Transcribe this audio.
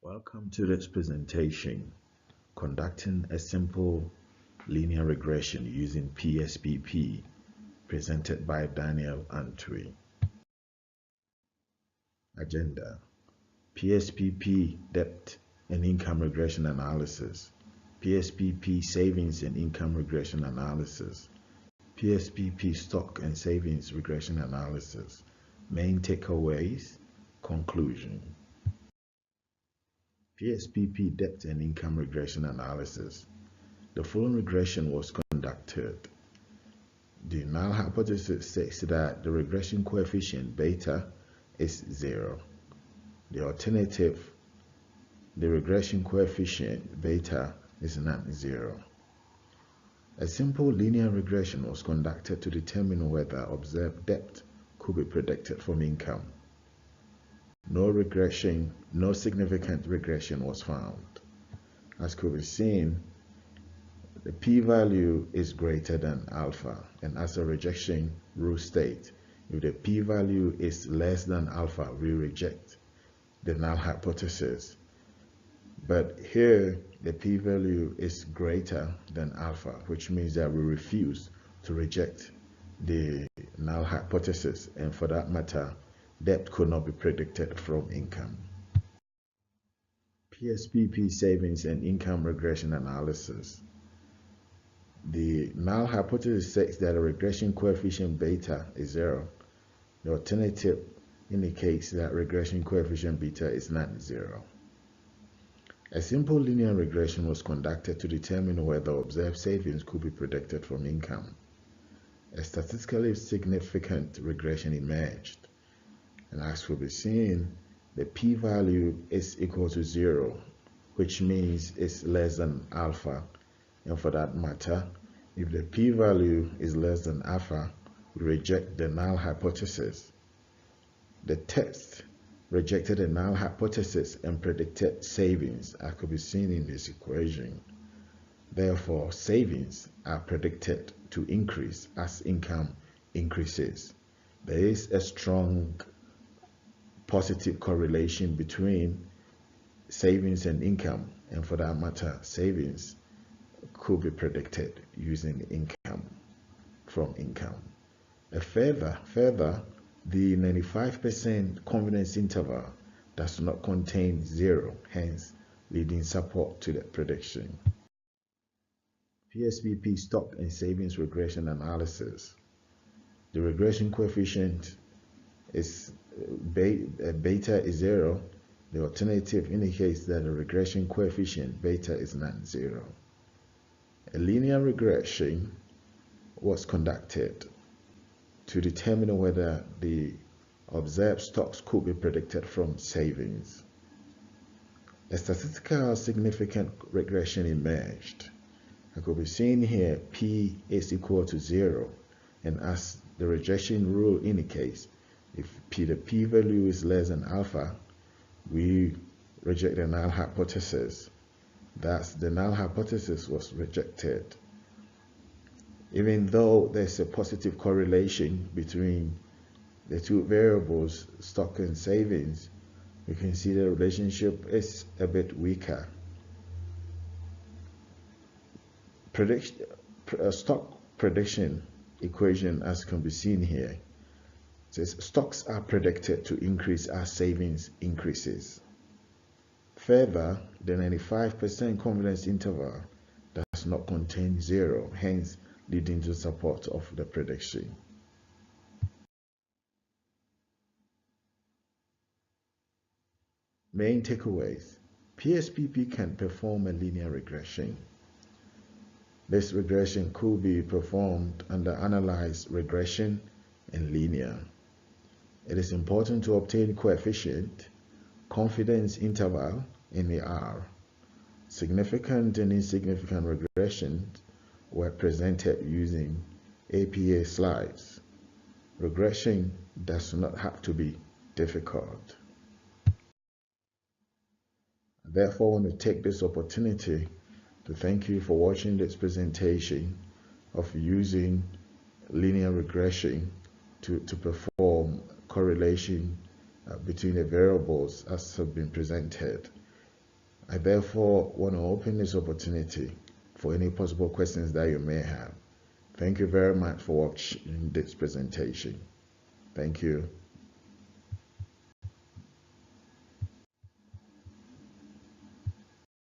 Welcome to this presentation, conducting a simple linear regression using PSPP, presented by Daniel Antwi. Agenda: PSPP Debt and Income Regression Analysis, PSPP Savings and Income Regression Analysis, PSPP Stock and Savings Regression Analysis. Main takeaways, conclusion. PSPP Debt and Income Regression Analysis. The following regression was conducted. The null hypothesis states that the regression coefficient beta is 0. The alternative, the regression coefficient beta is not 0. A simple linear regression was conducted to determine whether observed debt could be predicted from income. No significant regression was found. As could be seen, the p-value is greater than alpha, and as a rejection rule states, if the p-value is less than alpha, we reject the null hypothesis. But here, the p-value is greater than alpha, which means that we refuse to reject the null hypothesis, and for that matter, debt could not be predicted from income. PSPP Savings and Income Regression Analysis. The null hypothesis states that a regression coefficient beta is 0. The alternative indicates that regression coefficient beta is not 0. A simple linear regression was conducted to determine whether observed savings could be predicted from income. A statistically significant regression emerged. And as will be seen, the p-value is equal to 0, which means it's less than alpha. And for that matter, if the p-value is less than alpha, we reject the null hypothesis. The test rejected the null hypothesis and predicted savings, as could be seen in this equation. Therefore, savings are predicted to increase as income increases. There is a strong positive correlation between savings and income, and for that matter, savings could be predicted using income from income. Further, the 95% confidence interval does not contain 0, hence leading support to the prediction. PSPP Stock and Savings Regression Analysis. The regression coefficient is beta is 0. The alternative indicates that the regression coefficient beta is not 0. A linear regression was conducted to determine whether the observed stocks could be predicted from savings. A statistical significant regression emerged. It could be seen here, p is equal to 0, and as the rejection rule indicates, if the p-value is less than alpha, we reject the null hypothesis. Thus, the null hypothesis was rejected. Even though there's a positive correlation between the two variables, stock and savings, you can see the relationship is a bit weaker. Stock prediction equation, as can be seen here, says stocks are predicted to increase as savings increases. Further, the 95% confidence interval does not contain 0, hence leading to support of the prediction. Main takeaways: PSPP can perform a linear regression. This regression could be performed under analyzed regression and linear. It is important to obtain coefficient, confidence interval in the R. Significant and insignificant regressions were presented using APA slides. Regression does not have to be difficult. Therefore, I want to take this opportunity to thank you for watching this presentation of using linear regression to perform correlation between the variables as have been presented. I therefore want to open this opportunity for any possible questions that you may have. Thank you very much for watching this presentation. Thank you.